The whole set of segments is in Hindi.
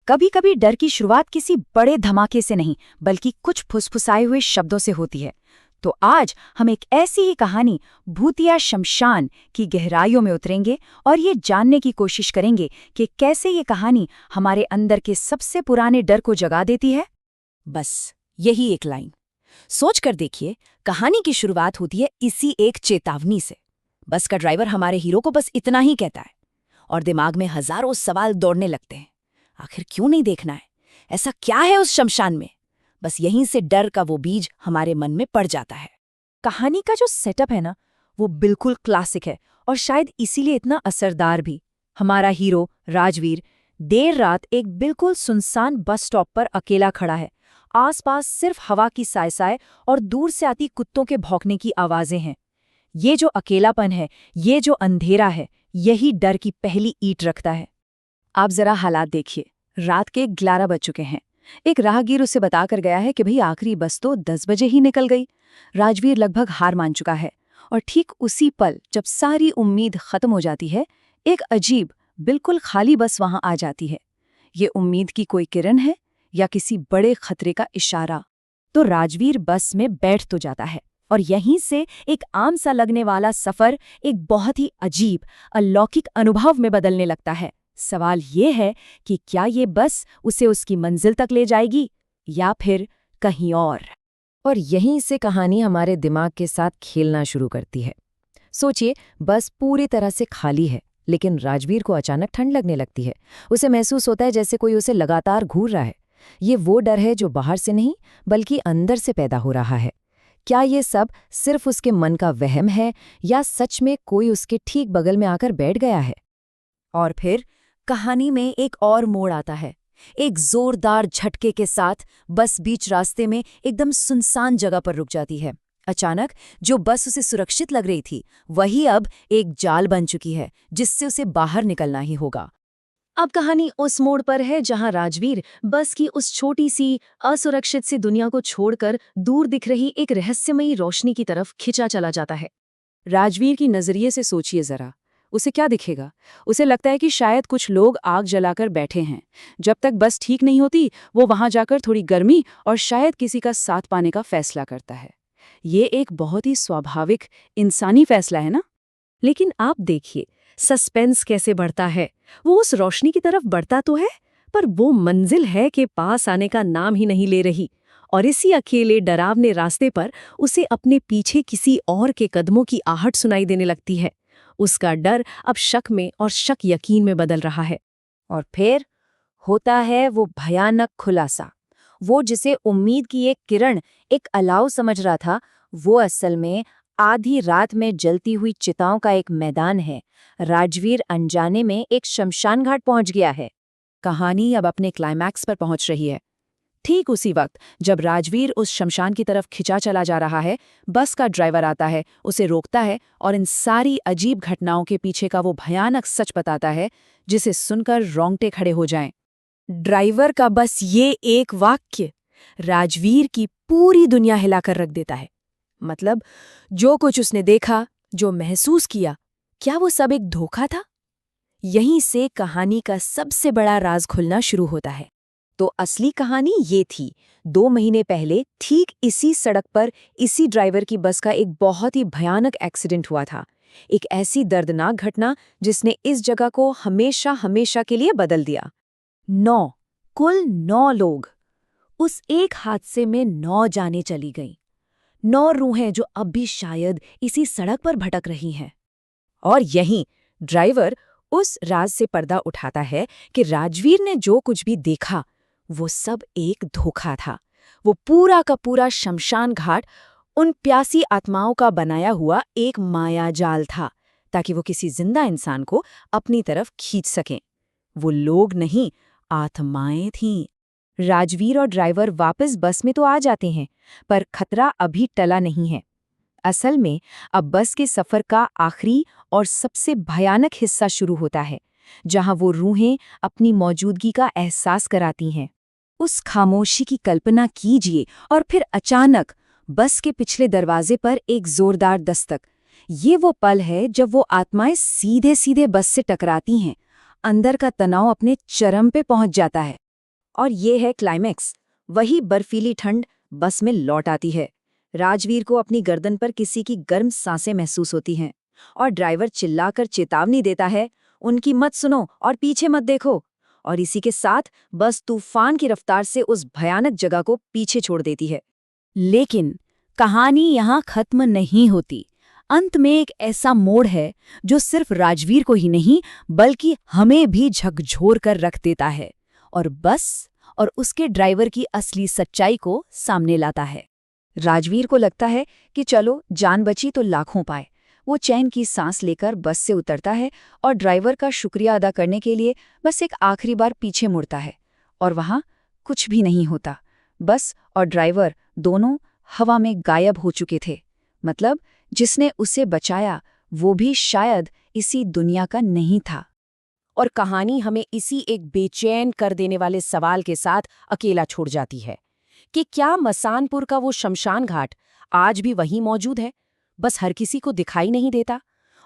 कभी कभी डर की शुरुआत किसी बड़े धमाके से नहीं बल्कि कुछ फुसफुसाए हुए शब्दों से होती है। तो आज हम एक ऐसी ही कहानी भूतिया शमशान की गहराइयों में उतरेंगे और ये जानने की कोशिश करेंगे कि कैसे ये कहानी हमारे अंदर के सबसे पुराने डर को जगा देती है। बस यही एक लाइन सोच कर देखिए। कहानी की शुरुआत होती है इसी एक चेतावनी से। बस का ड्राइवर हमारे हीरो को बस इतना ही कहता है और दिमाग में हजारों सवाल दौड़ने लगते हैं। आखिर क्यों नहीं देखना है? ऐसा क्या है उस शमशान में? बस यहीं से डर का वो बीज हमारे मन में पड़ जाता है। कहानी का जो सेटअप है ना, वो बिल्कुल क्लासिक है और शायद इसीलिए इतना असरदार भी। हमारा हीरो राजवीर देर रात एक बिल्कुल सुनसान बस स्टॉप पर अकेला खड़ा है। आसपास सिर्फ हवा की साय और दूर से आती कुत्तों के भौंकने की आवाजें हैं। ये जो अकेलापन है, ये जो अंधेरा है, यही डर की पहली ईंट रखता है। आप जरा हालात देखिए। रात के 11 बज चुके हैं। एक राहगीर उसे बताकर गया है कि भाई आखिरी बस तो 10 बजे ही निकल गई। राजवीर लगभग हार मान चुका है और ठीक उसी पल जब सारी उम्मीद खत्म हो जाती है, एक अजीब बिल्कुल खाली बस वहां आ जाती है। ये उम्मीद की कोई किरण है या किसी बड़े खतरे का इशारा? तो राजवीर बस में बैठ तो जाता है और यहीं से एक आम सा लगने वाला सफर एक बहुत ही अजीब अलौकिक अनुभव में बदलने लगता है। सवाल ये है कि क्या ये बस उसे उसकी मंजिल तक ले जाएगी या फिर कहीं और यहीं से कहानी हमारे दिमाग के साथ खेलना शुरू करती है। सोचिए, बस पूरी तरह से खाली है, लेकिन राजवीर को अचानक ठंड लगने लगती है। उसे महसूस होता है जैसे कोई उसे लगातार घूर रहा है। ये वो डर है जो बाहर से नहीं बल्कि अंदर से पैदा हो रहा है। क्या ये सब सिर्फ उसके मन का वहम है या सच में कोई उसके ठीक बगल में आकर बैठ गया है? और फिर कहानी में एक और मोड़ आता है। एक जोरदार झटके के साथ बस बीच रास्ते में एकदम सुनसान जगह पर रुक जाती है। अचानक जो बस उसे सुरक्षित लग रही थी, वही अब एक जाल बन चुकी है जिससे उसे बाहर निकलना ही होगा। अब कहानी उस मोड़ पर है जहां राजवीर बस की उस छोटी सी असुरक्षित सी दुनिया को छोड़कर दूर दिख रही एक रहस्यमयी रोशनी की तरफ खिंचा चला जाता है। राजवीर की नजरिए से सोचिए जरा, उसे क्या दिखेगा? उसे लगता है कि शायद कुछ लोग आग जलाकर बैठे हैं। जब तक बस ठीक नहीं होती, वो वहां जाकर थोड़ी गर्मी और शायद किसी का साथ पाने का फैसला करता है। ये एक बहुत ही स्वाभाविक इंसानी फैसला है ना? लेकिन आप देखिए, सस्पेंस कैसे बढ़ता है। वो उस रोशनी की तरफ बढ़ता तो है, पर वो मंजिल है कि पास आने का नाम ही नहीं ले रही। और इसी अकेले डरावने रास्ते पर उसे अपने पीछे किसी और के कदमों की आहट सुनाई देने लगती है। उसका डर अब शक में और शक यकीन में बदल रहा है। और फिर होता है वो भयानक खुलासा। वो जिसे उम्मीद की एक किरण, एक अलाव समझ रहा था, वो असल में आधी रात में जलती हुई चिताओं का एक मैदान है। राजवीर अनजाने में एक शमशान घाट पहुंच गया है। कहानी अब अपने क्लाइमैक्स पर पहुंच रही है। ठीक उसी वक्त जब राजवीर उस शमशान की तरफ खिंचा चला जा रहा है, बस का ड्राइवर आता है, उसे रोकता है और इन सारी अजीब घटनाओं के पीछे का वो भयानक सच बताता है जिसे सुनकर रोंगटे खड़े हो जाएं। ड्राइवर का बस ये एक वाक्य राजवीर की पूरी दुनिया हिलाकर रख देता है। मतलब जो कुछ उसने देखा, जो महसूस किया, क्या वो सब एक धोखा था? यहीं से कहानी का सबसे बड़ा राज खुलना शुरू होता है। तो असली कहानी ये थी। 2 महीने पहले ठीक इसी सड़क पर इसी ड्राइवर की बस का एक बहुत ही भयानक एक्सीडेंट हुआ था। एक ऐसी दर्दनाक घटना जिसने इस जगह को हमेशा हमेशा के लिए बदल दिया। कुल 9 लोग। उस एक हादसे में 9 जानें चली गईं। 9 रूहें जो अब भी शायद इसी सड़क पर भटक रही हैं। और यहीं ड्राइवर उस राज से पर्दा उठाता है कि राजवीर ने जो कुछ भी देखा, वो सब एक धोखा था। वो पूरा का पूरा शमशान घाट उन प्यासी आत्माओं का बनाया हुआ एक मायाजाल था, ताकि वो किसी जिंदा इंसान को अपनी तरफ खींच सकें। वो लोग नहीं, आत्माएं थीं। राजवीर और ड्राइवर वापस बस में तो आ जाते हैं, पर खतरा अभी टला नहीं है। असल में अब बस के सफर का आखिरी और सबसे भयानक हिस्सा शुरू होता है, जहां वो रूहें अपनी मौजूदगी का एहसास कराती हैं। उस खामोशी की कल्पना कीजिए और फिर अचानक बस के पिछले दरवाजे पर एक जोरदार दस्तक। ये वो पल है जब वो आत्माएं सीधे सीधे बस से टकराती हैं। अंदर का तनाव अपने चरम पे पहुंच जाता है। और ये है क्लाइमैक्स। वही बर्फीली ठंड बस में लौट आती है। राजवीर को अपनी गर्दन पर किसी की गर्म सांसें महसूस होती हैं और ड्राइवर चिल्लाकर चेतावनी देता है, उनकी मत सुनो और पीछे मत देखो। और इसी के साथ बस तूफान की रफ्तार से उस भयानक जगह को पीछे छोड़ देती है। लेकिन कहानी यहाँ खत्म नहीं होती। अंत में एक ऐसा मोड़ है जो सिर्फ राजवीर को ही नहीं बल्कि हमें भी झकझोर कर रख देता है और बस और उसके ड्राइवर की असली सच्चाई को सामने लाता है। राजवीर को लगता है कि चलो जान बची तो लाखों पाए। वो चैन की सांस लेकर बस से उतरता है और ड्राइवर का शुक्रिया अदा करने के लिए बस एक आखिरी बार पीछे मुड़ता है। और वहां कुछ भी नहीं होता। बस और ड्राइवर दोनों हवा में गायब हो चुके थे। मतलब जिसने उसे बचाया वो भी शायद इसी दुनिया का नहीं था। और कहानी हमें इसी एक बेचैन कर देने वाले सवाल के साथ अकेला छोड़ जाती है कि क्या मसानपुर का वो शमशान घाट आज भी वहीं मौजूद है, बस हर किसी को दिखाई नहीं देता।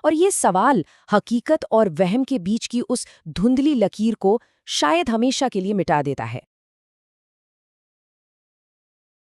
और ये सवाल हकीकत और वहम के बीच की उस धुंधली लकीर को शायद हमेशा के लिए मिटा देता है।